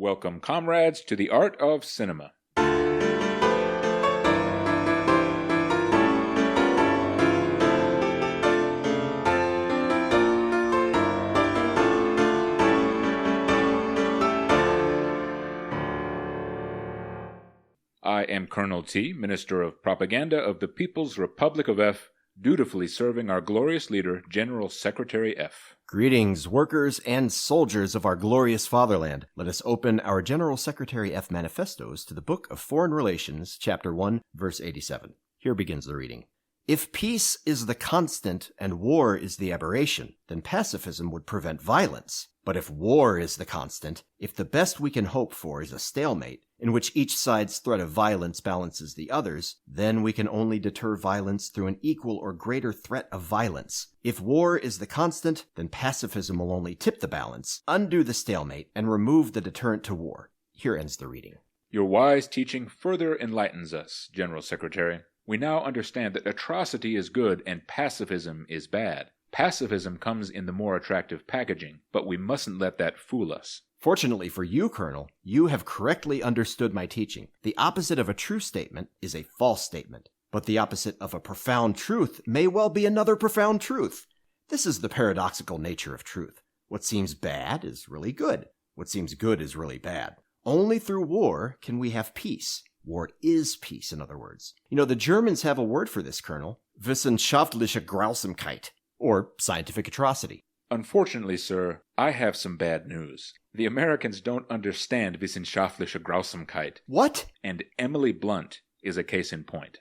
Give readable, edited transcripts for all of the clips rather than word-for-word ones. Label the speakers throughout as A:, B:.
A: Welcome, comrades, to the art of cinema. I am Colonel T, Minister of Propaganda of the People's Republic of F, dutifully serving our glorious leader, General Secretary F.
B: Greetings, workers and soldiers of our glorious fatherland. Let us open our General Secretary F manifestos to the Book of Foreign Relations, Chapter 1, verse 87. Here begins the reading. If peace is the constant and war is the aberration, then pacifism would prevent violence. But if war is the constant, if the best we can hope for is a stalemate, in which each side's threat of violence balances the other's, then we can only deter violence through an equal or greater threat of violence. If war is the constant, then pacifism will only tip the balance, undo the stalemate, and remove the deterrent to war. Here ends the reading.
A: Your wise teaching further enlightens us, General Secretary. We now understand that atrocity is good and pacifism is bad. Pacifism comes in the more attractive packaging, but we mustn't let that fool us.
B: Fortunately for you, Colonel, you have correctly understood my teaching. The opposite of a true statement is a false statement, but the opposite of a profound truth may well be another profound truth. This is the paradoxical nature of truth. What seems bad is really good. What seems good is really bad. Only through war can we have peace. War is peace, in other words. You know, the Germans have a word for this, Colonel. Wissenschaftliche Grausamkeit, or scientific atrocity.
A: Unfortunately, sir, I have some bad news. The Americans don't understand Wissenschaftliche Grausamkeit.
B: What?
A: And Emily Blunt is a case in point.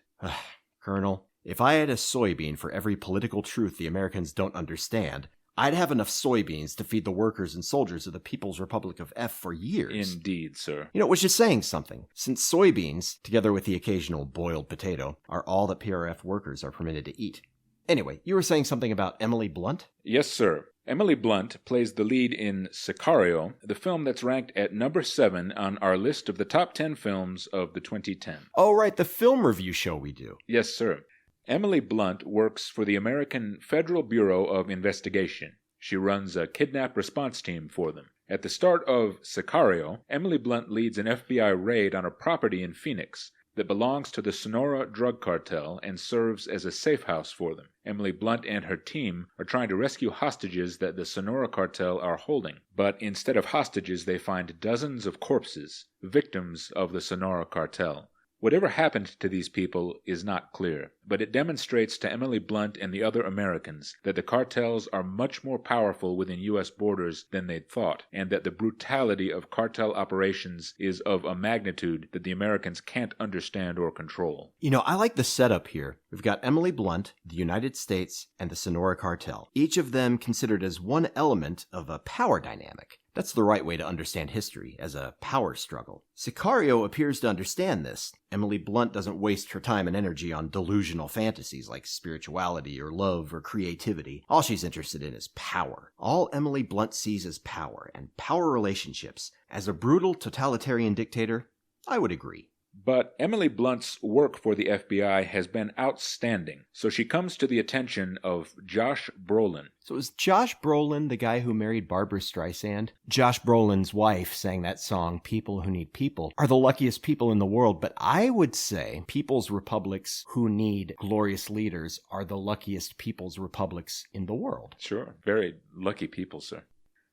B: Colonel, if I had a soybean for every political truth the Americans don't understand, I'd have enough soybeans to feed the workers and soldiers of the People's Republic of F for years.
A: Indeed, sir.
B: You know, which is saying something, since soybeans, together with the occasional boiled potato, are all that PRF workers are permitted to eat. Anyway, you were saying something about Emily Blunt?
A: Yes, sir. Emily Blunt plays the lead in Sicario, the film that's ranked at number 7 on our list of the top 10 films of the 2010s.
B: Oh, right, the film review show we do.
A: Yes, sir. Emily Blunt works for the American Federal Bureau of Investigation. She runs a kidnap response team for them. At the start of Sicario, Emily Blunt leads an FBI raid on a property in Phoenix that belongs to the Sonora drug cartel and serves as a safe house for them. Emily Blunt and her team are trying to rescue hostages that the Sonora cartel are holding, but instead of hostages they find dozens of corpses, victims of the Sonora cartel. Whatever happened to these people is not clear, but it demonstrates to Emily Blunt and the other Americans that the cartels are much more powerful within U.S. borders than they'd thought, and that the brutality of cartel operations is of a magnitude that the Americans can't understand or control.
B: You know, I like the setup here. We've got Emily Blunt, the United States, and the Sonora cartel, each of them considered as one element of a power dynamic. That's the right way to understand history, as a power struggle. Sicario appears to understand this. Emily Blunt doesn't waste her time and energy on delusional fantasies like spirituality or love or creativity. All she's interested in is power. All Emily Blunt sees is power, and power relationships. As a brutal totalitarian dictator, I would agree.
A: But Emily Blunt's work for the FBI has been outstanding, so she comes to the attention of Josh Brolin.
B: So is Josh Brolin the guy who married Barbra Streisand? Josh Brolin's wife sang that song, People Who Need People, are the luckiest people in the world, but I would say people's republics who need glorious leaders are the luckiest people's republics in the world.
A: Sure, very lucky people, sir.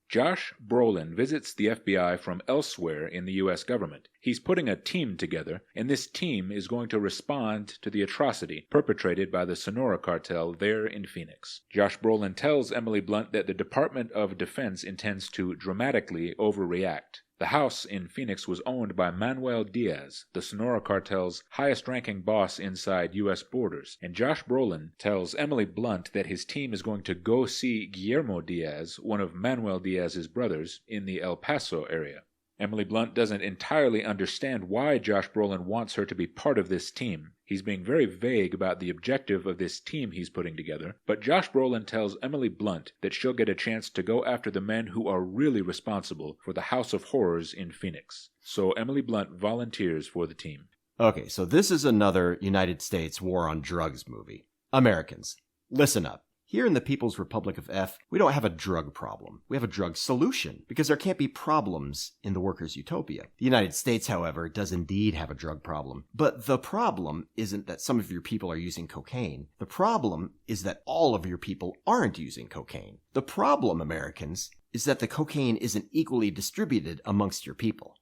A: Josh Brolin visits the FBI from elsewhere in the U.S. government. He's putting a team together, and this team is going to respond to the atrocity perpetrated by the Sonora cartel there in Phoenix. Josh Brolin tells Emily Blunt that the Department of Defense intends to dramatically overreact. The house in Phoenix was owned by Manuel Diaz, the Sonora cartel's highest-ranking boss inside U.S. borders, and Josh Brolin tells Emily Blunt that his team is going to go see Guillermo Diaz, one of Manuel Diaz's brothers, in the El Paso area. Emily Blunt doesn't entirely understand why Josh Brolin wants her to be part of this team. He's being very vague about the objective of this team he's putting together, but Josh Brolin tells Emily Blunt that she'll get a chance to go after the men who are really responsible for the House of Horrors in Phoenix. So Emily Blunt volunteers for the team.
B: Okay, so this is another United States war on drugs movie. Americans, listen up. Here in the People's Republic of F, we don't have a drug problem. We have a drug solution, because there can't be problems in the workers' utopia. The United States, however, does indeed have a drug problem. But the problem isn't that some of your people are using cocaine. The problem is that all of your people aren't using cocaine. The problem, Americans, is that the cocaine isn't equally distributed amongst your people.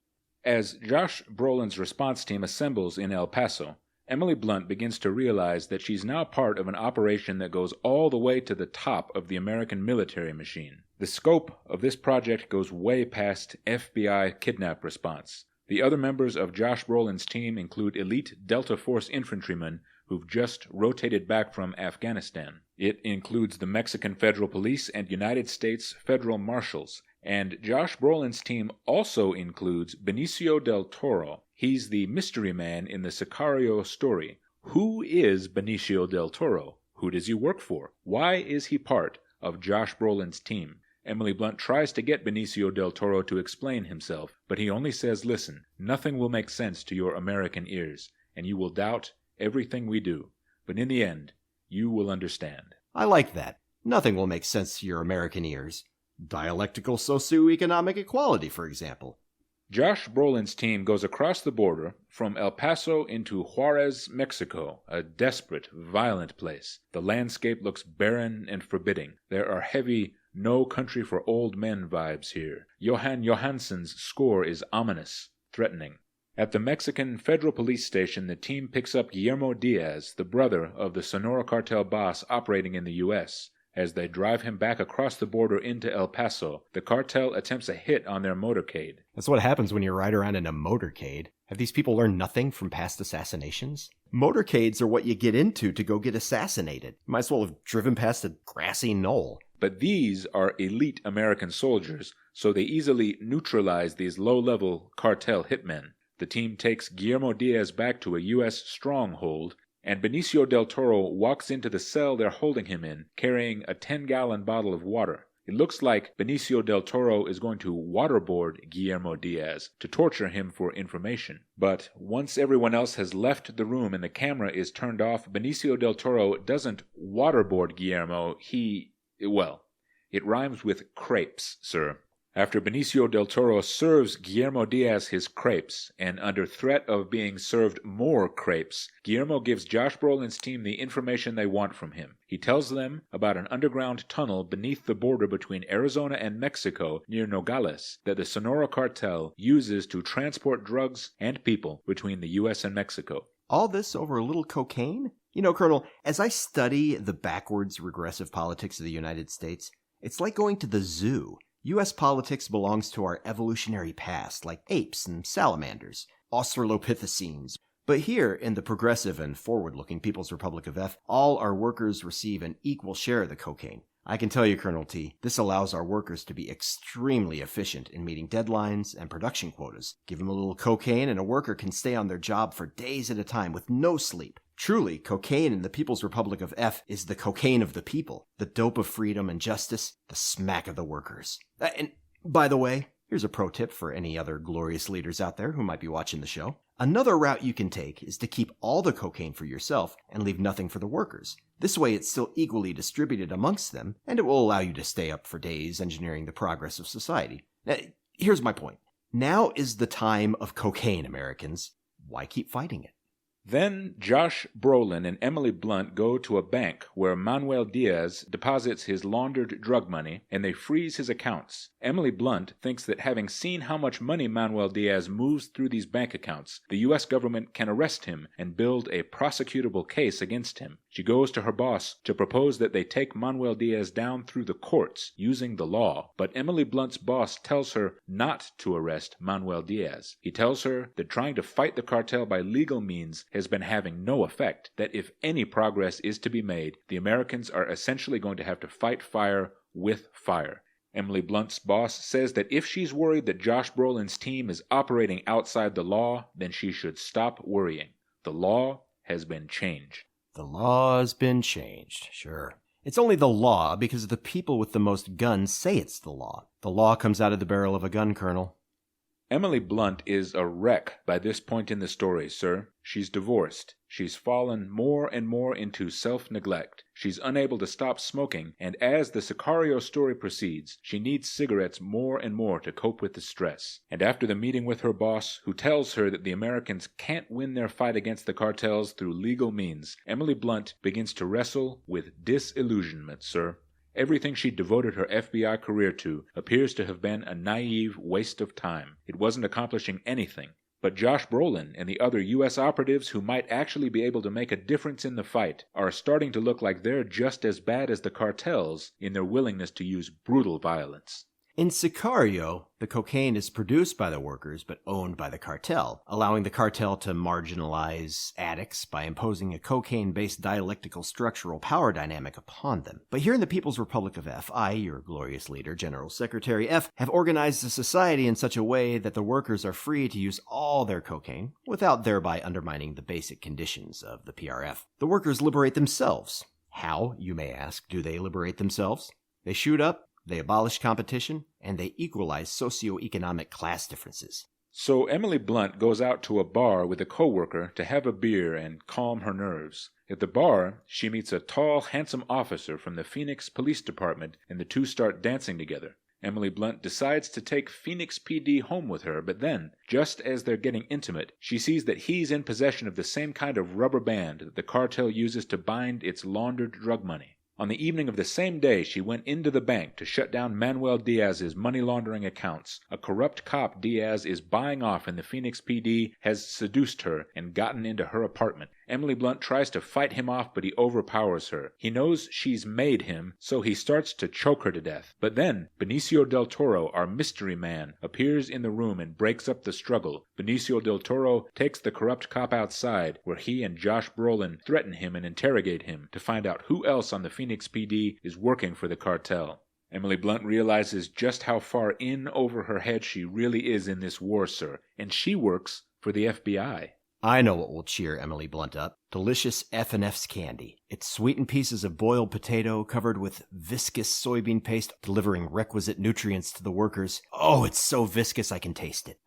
A: As Josh Brolin's response team assembles in El Paso, Emily Blunt begins to realize that she's now part of an operation that goes all the way to the top of the American military machine. The scope of this project goes way past FBI kidnap response. The other members of Josh Brolin's team include elite Delta Force infantrymen who've just rotated back from Afghanistan. It includes the Mexican Federal Police and United States Federal Marshals. And Josh Brolin's team also includes Benicio del Toro. He's the mystery man in the Sicario story. Who is Benicio del Toro? Who does he work for? Why is he part of Josh Brolin's team? Emily Blunt tries to get Benicio del Toro to explain himself, but he only says, listen, nothing will make sense to your American ears, and you will doubt everything we do. But in the end, you will understand.
B: I like that. Nothing will make sense to your American ears. Dialectical socioeconomic equality, for example.
A: Josh Brolin's team goes across the border from El Paso into Juarez, Mexico, a desperate, violent place. The landscape looks barren and forbidding. There are heavy, no country for old men vibes here. Johan Johansson's score is ominous, threatening. At the Mexican Federal Police Station, the team picks up Guillermo Diaz, the brother of the Sonora cartel boss operating in the U.S. As they drive him back across the border into El Paso, the cartel attempts a hit on their motorcade.
B: That's what happens when you ride around in a motorcade. Have these people learned nothing from past assassinations? Motorcades are what you get into to go get assassinated. You might as well have driven past a grassy knoll.
A: But these are elite American soldiers, so they easily neutralize these low-level cartel hitmen. The team takes Guillermo Diaz back to a U.S. stronghold, and Benicio del Toro walks into the cell they're holding him in, carrying a 10-gallon bottle of water. It looks like Benicio del Toro is going to waterboard Guillermo Diaz to torture him for information. But once everyone else has left the room and the camera is turned off, Benicio del Toro doesn't waterboard Guillermo, it rhymes with crepes, sir. After Benicio del Toro serves Guillermo Diaz his crepes, and under threat of being served more crepes, Guillermo gives Josh Brolin's team the information they want from him. He tells them about an underground tunnel beneath the border between Arizona and Mexico near Nogales that the Sonora cartel uses to transport drugs and people between the U.S. and Mexico.
B: All this over a little cocaine? You know, Colonel, as I study the backwards regressive politics of the United States, it's like going to the zoo. U.S. politics belongs to our evolutionary past, like apes and salamanders, Australopithecines. But here, in the progressive and forward-looking People's Republic of F, all our workers receive an equal share of the cocaine. I can tell you, Colonel T, this allows our workers to be extremely efficient in meeting deadlines and production quotas. Give them a little cocaine and a worker can stay on their job for days at a time with no sleep. Truly, cocaine in the People's Republic of F is the cocaine of the people, the dope of freedom and justice, the smack of the workers. And by the way, here's a pro tip for any other glorious leaders out there who might be watching the show. Another route you can take is to keep all the cocaine for yourself and leave nothing for the workers. This way it's still equally distributed amongst them, and it will allow you to stay up for days engineering the progress of society. Now, here's my point. Now is the time of cocaine, Americans. Why keep fighting it?
A: Then Josh Brolin and Emily Blunt go to a bank where Manuel Diaz deposits his laundered drug money, and they freeze his accounts. Emily Blunt thinks that having seen how much money Manuel Diaz moves through these bank accounts, the U.S. government can arrest him and build a prosecutable case against him. She goes to her boss to propose that they take Manuel Diaz down through the courts using the law, but Emily Blunt's boss tells her not to arrest Manuel Diaz. He tells her that trying to fight the cartel by legal means has been having no effect, that if any progress is to be made, the Americans are essentially going to have to fight fire with fire. Emily Blunt's boss says that if she's worried that Josh Brolin's team is operating outside the law, then she should stop worrying. The law has been changed.
B: The law has been changed, sure. It's only the law because the people with the most guns say it's the law. The law comes out of the barrel of a gun, Colonel.
A: Emily Blunt is a wreck by this point in the story, sir. She's divorced. She's fallen more and more into self-neglect. She's unable to stop smoking, and as the Sicario story proceeds, she needs cigarettes more and more to cope with the stress. And after the meeting with her boss, who tells her that the Americans can't win their fight against the cartels through legal means, Emily Blunt begins to wrestle with disillusionment, sir. Everything she devoted her FBI career to appears to have been a naive waste of time. It wasn't accomplishing anything. But Josh Brolin and the other U.S. operatives who might actually be able to make a difference in the fight are starting to look like they're just as bad as the cartels in their willingness to use brutal violence.
B: In Sicario, the cocaine is produced by the workers but owned by the cartel, allowing the cartel to marginalize addicts by imposing a cocaine-based dialectical structural power dynamic upon them. But here in the People's Republic of F, I, your glorious leader, General Secretary F, have organized a society in such a way that the workers are free to use all their cocaine without thereby undermining the basic conditions of the PRF. The workers liberate themselves. How, you may ask, do they liberate themselves? They shoot up, they abolish competition, and they equalize socioeconomic class differences.
A: So Emily Blunt goes out to a bar with a coworker to have a beer and calm her nerves. At the bar, she meets a tall, handsome officer from the Phoenix Police Department, and the two start dancing together. Emily Blunt decides to take Phoenix PD home with her, but then, just as they're getting intimate, she sees that he's in possession of the same kind of rubber band that the cartel uses to bind its laundered drug money. On the evening of the same day, she went into the bank to shut down Manuel Diaz's money laundering accounts. A corrupt cop Diaz is buying off and the Phoenix PD has seduced her and gotten into her apartment. Emily Blunt tries to fight him off, but he overpowers her. He knows she's made him, so he starts to choke her to death. But then, Benicio del Toro, our mystery man, appears in the room and breaks up the struggle. Benicio del Toro takes the corrupt cop outside, where he and Josh Brolin threaten him and interrogate him to find out who else on the Phoenix PD is working for the cartel. Emily Blunt realizes just how far in over her head she really is in this war, sir, and she works for the FBI.
B: I know what will cheer Emily Blunt up. Delicious F&F's candy. It's sweetened pieces of boiled potato covered with viscous soybean paste, delivering requisite nutrients to the workers. Oh, it's so viscous I can taste it.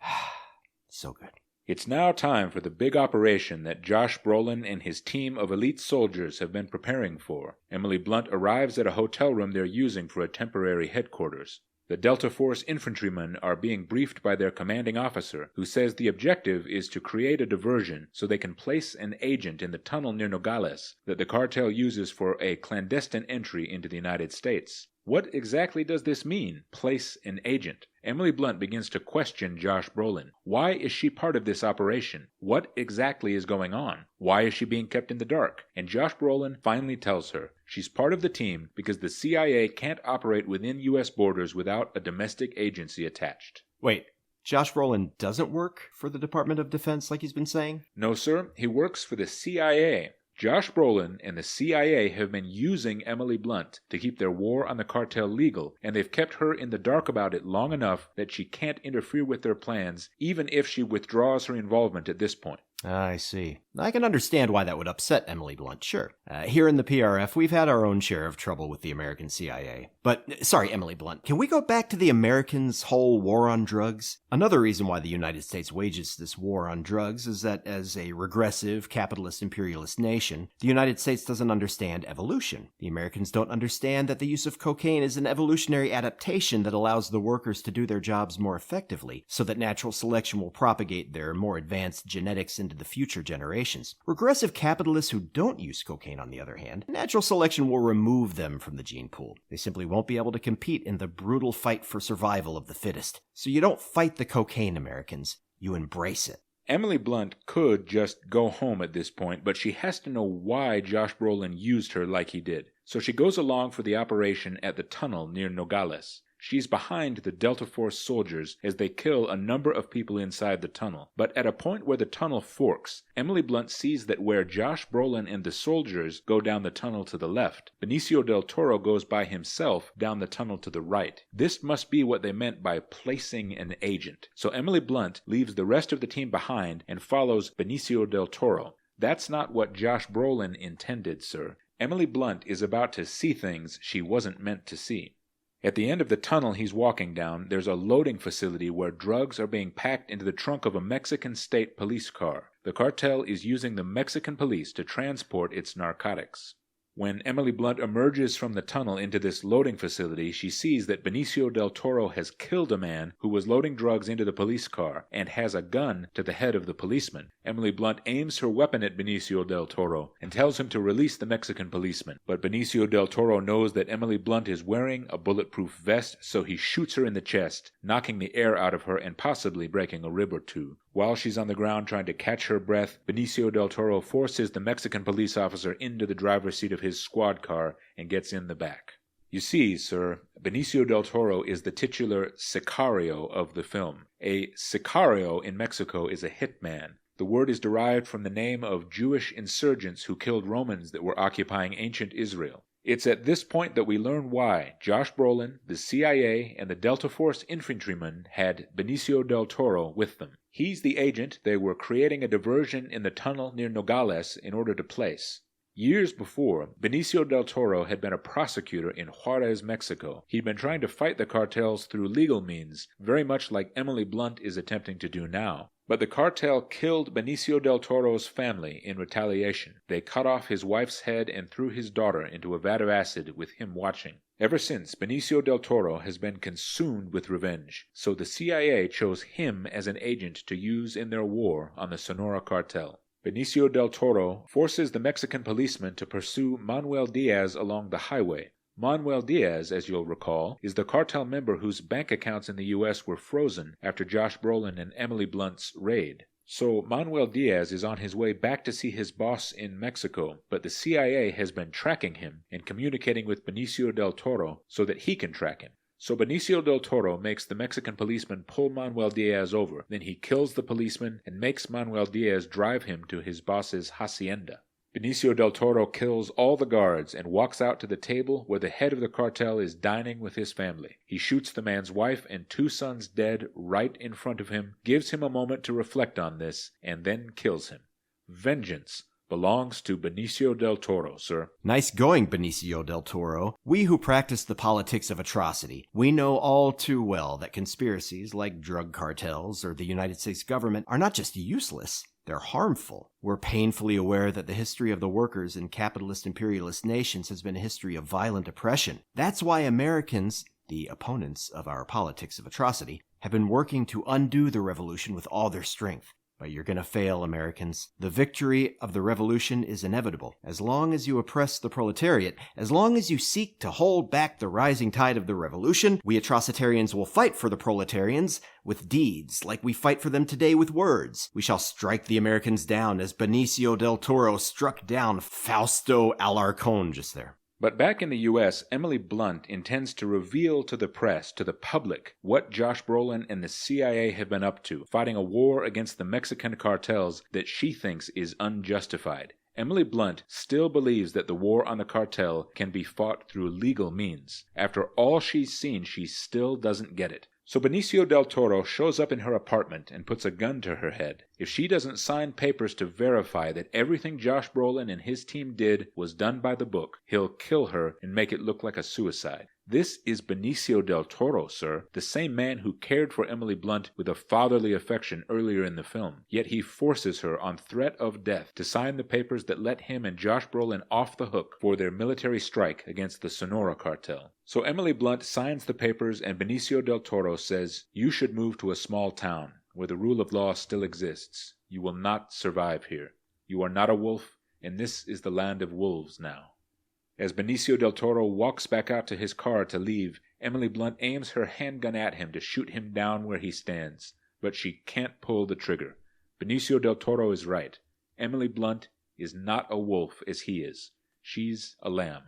B: So good.
A: It's now time for the big operation that Josh Brolin and his team of elite soldiers have been preparing for. Emily Blunt arrives at a hotel room they're using for a temporary headquarters. The Delta Force infantrymen are being briefed by their commanding officer, who says the objective is to create a diversion so they can place an agent in the tunnel near Nogales that the cartel uses for a clandestine entry into the United States. What exactly does this mean, place an agent? Emily Blunt begins to question Josh Brolin. Why is she part of this operation? What exactly is going on? Why is she being kept in the dark? And Josh Brolin finally tells her she's part of the team because the CIA can't operate within U.S. borders without a domestic agency attached.
B: Wait, Josh Brolin doesn't work for the Department of Defense like he's been saying?
A: No, sir. He works for the CIA. Josh Brolin and the CIA have been using Emily Blunt to keep their war on the cartel legal, and they've kept her in the dark about it long enough that she can't interfere with their plans, even if she withdraws her involvement at this point.
B: I see. I can understand why that would upset Emily Blunt, sure. Here in the PRF, we've had our own share of trouble with the American CIA. But, sorry, Emily Blunt, can we go back to the Americans' whole war on drugs? Another reason why the United States wages this war on drugs is that as a regressive, capitalist, imperialist nation, the United States doesn't understand evolution. The Americans don't understand that the use of cocaine is an evolutionary adaptation that allows the workers to do their jobs more effectively, so that natural selection will propagate their more advanced genetics into the future generations. Regressive capitalists who don't use cocaine, on the other hand, natural selection will remove them from the gene pool. They simply won't be able to compete in the brutal fight for survival of the fittest. So you don't fight the cocaine, Americans. You embrace it.
A: Emily Blunt could just go home at this point, but she has to know why Josh Brolin used her like he did. So she goes along for the operation at the tunnel near Nogales. She's behind the Delta Force soldiers as they kill a number of people inside the tunnel. But at a point where the tunnel forks, Emily Blunt sees that where Josh Brolin and the soldiers go down the tunnel to the left, Benicio del Toro goes by himself down the tunnel to the right. This must be what they meant by placing an agent. So Emily Blunt leaves the rest of the team behind and follows Benicio del Toro. That's not what Josh Brolin intended, sir. Emily Blunt is about to see things she wasn't meant to see. At the end of the tunnel he's walking down, there's a loading facility where drugs are being packed into the trunk of a Mexican state police car. The cartel is using the Mexican police to transport its narcotics. When Emily Blunt emerges from the tunnel into this loading facility, she sees that Benicio del Toro has killed a man who was loading drugs into the police car and has a gun to the head of the policeman. Emily Blunt aims her weapon at Benicio del Toro and tells him to release the Mexican policeman. But Benicio del Toro knows that Emily Blunt is wearing a bulletproof vest, so he shoots her in the chest, knocking the air out of her and possibly breaking a rib or two. While she's on the ground trying to catch her breath, Benicio del Toro forces the Mexican police officer into the driver's seat of his squad car and gets in the back. You see, sir, Benicio del Toro is the titular Sicario of the film. A Sicario in Mexico is a hitman. The word is derived from the name of Jewish insurgents who killed Romans that were occupying ancient Israel. It's at this point that we learn why Josh Brolin, the CIA, and the Delta Force infantrymen had Benicio del Toro with them. He's the agent they were creating a diversion in the tunnel near Nogales in order to place. Years before, Benicio del Toro had been a prosecutor in Juarez, Mexico. He'd been trying to fight the cartels through legal means, very much like Emily Blunt is attempting to do now. But the cartel killed Benicio del Toro's family in retaliation. They cut off his wife's head and threw his daughter into a vat of acid with him watching. Ever since, Benicio del Toro has been consumed with revenge, so the CIA chose him as an agent to use in their war on the Sonora cartel. Benicio del Toro forces the Mexican policeman to pursue Manuel Diaz along the highway. Manuel Diaz, as you'll recall, is the cartel member whose bank accounts in the U.S. were frozen after Josh Brolin and Emily Blunt's raid. So Manuel Diaz is on his way back to see his boss in Mexico, but the CIA has been tracking him and communicating with Benicio del Toro so that he can track him. So Benicio del Toro makes the Mexican policeman pull Manuel Diaz over. Then he kills the policeman and makes Manuel Diaz drive him to his boss's hacienda. Benicio del Toro kills all the guards and walks out to the table where the head of the cartel is dining with his family. He shoots the man's wife and 2 sons dead right in front of him, gives him a moment to reflect on this, and then kills him. Vengeance belongs to Benicio del Toro, sir.
B: Nice going, Benicio del Toro. We who practice the politics of atrocity, we know all too well that conspiracies like drug cartels or the United States government are not just useless, they're harmful. We're painfully aware that the history of the workers in capitalist imperialist nations has been a history of violent oppression. That's why Americans, the opponents of our politics of atrocity, have been working to undo the revolution with all their strength. But you're gonna fail, Americans. The victory of the revolution is inevitable. As long as you oppress the proletariat, as long as you seek to hold back the rising tide of the revolution, we atrocitarians will fight for the proletarians with deeds, like we fight for them today with words. We shall strike the Americans down as Benicio del Toro struck down Fausto Alarcón just there.
A: But back in the U.S., Emily Blunt intends to reveal to the press, to the public, what Josh Brolin and the CIA have been up to, fighting a war against the Mexican cartels that she thinks is unjustified. Emily Blunt still believes that the war on the cartel can be fought through legal means. After all she's seen, she still doesn't get it. So Benicio del Toro shows up in her apartment and puts a gun to her head. If she doesn't sign papers to verify that everything Josh Brolin and his team did was done by the book, he'll kill her and make it look like a suicide. This is Benicio del Toro, sir, the same man who cared for Emily Blunt with a fatherly affection earlier in the film. Yet he forces her on threat of death to sign the papers that let him and Josh Brolin off the hook for their military strike against the Sonora cartel. So Emily Blunt signs the papers and Benicio del Toro says, "You should move to a small town where the rule of law still exists. You will not survive here. You are not a wolf, and this is the land of wolves now." As Benicio del Toro walks back out to his car to leave, Emily Blunt aims her handgun at him to shoot him down where he stands. But she can't pull the trigger. Benicio del Toro is right. Emily Blunt is not a wolf as he is. She's a lamb.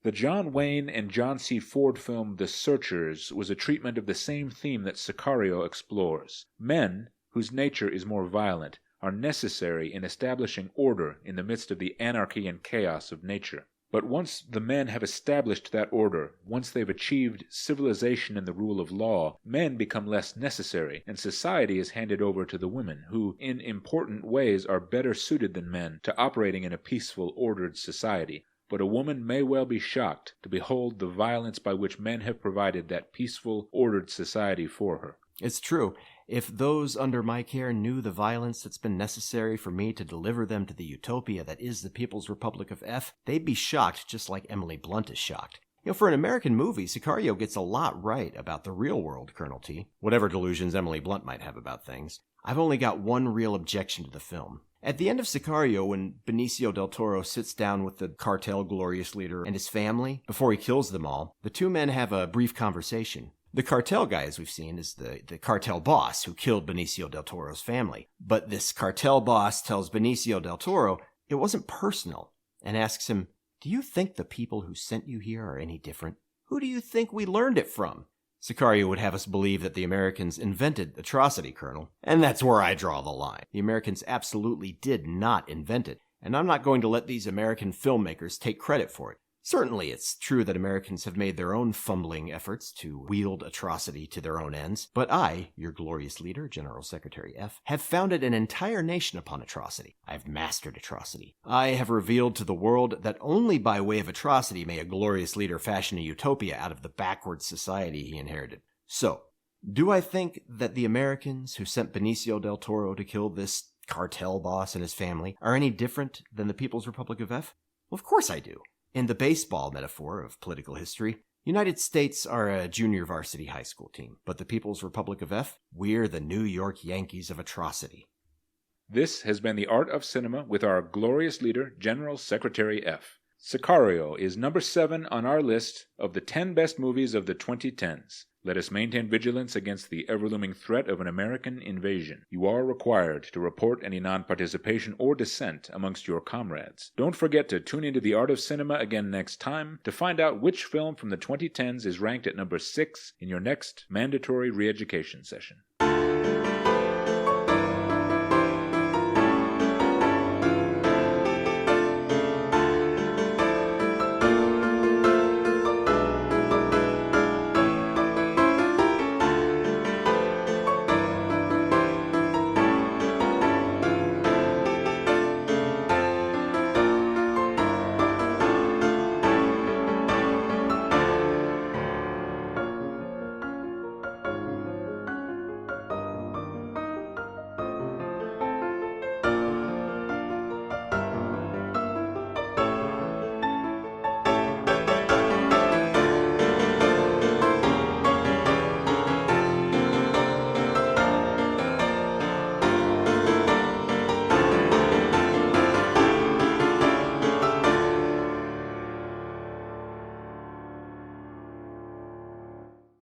A: The John Wayne and John C. Ford film The Searchers was a treatment of the same theme that Sicario explores. Men, whose nature is more violent, are necessary in establishing order in the midst of the anarchy and chaos of nature. But once the men have established that order, once they've achieved civilization and the rule of law, men become less necessary, and society is handed over to the women, who, in important ways, are better suited than men to operating in a peaceful, ordered society. but a woman may well be shocked to behold the violence by which men have provided that peaceful, ordered society for her.
B: It's true. If those under my care knew the violence that's been necessary for me to deliver them to the utopia that is the People's Republic of F, they'd be shocked just like Emily Blunt is shocked. For an American movie, Sicario gets a lot right about the real world, Colonel T. Whatever delusions Emily Blunt might have about things. I've only got one real objection to the film. At the end of Sicario, when Benicio del Toro sits down with the cartel glorious leader and his family, before he kills them all, the two men have a brief conversation. The cartel guy, as we've seen, is the cartel boss who killed Benicio del Toro's family. But this cartel boss tells Benicio del Toro it wasn't personal and asks him, "Do you think the people who sent you here are any different? Who do you think we learned it from?" Sicario would have us believe that the Americans invented atrocity, Colonel. And that's where I draw the line. The Americans absolutely did not invent it, and I'm not going to let these American filmmakers take credit for it. Certainly, it's true that Americans have made their own fumbling efforts to wield atrocity to their own ends, but I, your glorious leader, General Secretary F, have founded an entire nation upon atrocity. I've mastered atrocity. I have revealed to the world that only by way of atrocity may a glorious leader fashion a utopia out of the backward society he inherited. So, do I think that the Americans who sent Benicio del Toro to kill this cartel boss and his family are any different than the People's Republic of F? Well, of course I do. In the baseball metaphor of political history, United States are a junior varsity high school team, but the People's Republic of F, we're the New York Yankees of atrocity.
A: This has been The Art of Cinema with our glorious leader, General Secretary F. Sicario is number 7 on our list of the 10 best movies of the 2010s. Let us maintain vigilance against the ever-looming threat of an American invasion. You are required to report any non-participation or dissent amongst your comrades. Don't forget to tune into The Art of Cinema again next time to find out which film from the 2010s is ranked at number 6 in your next mandatory re-education session.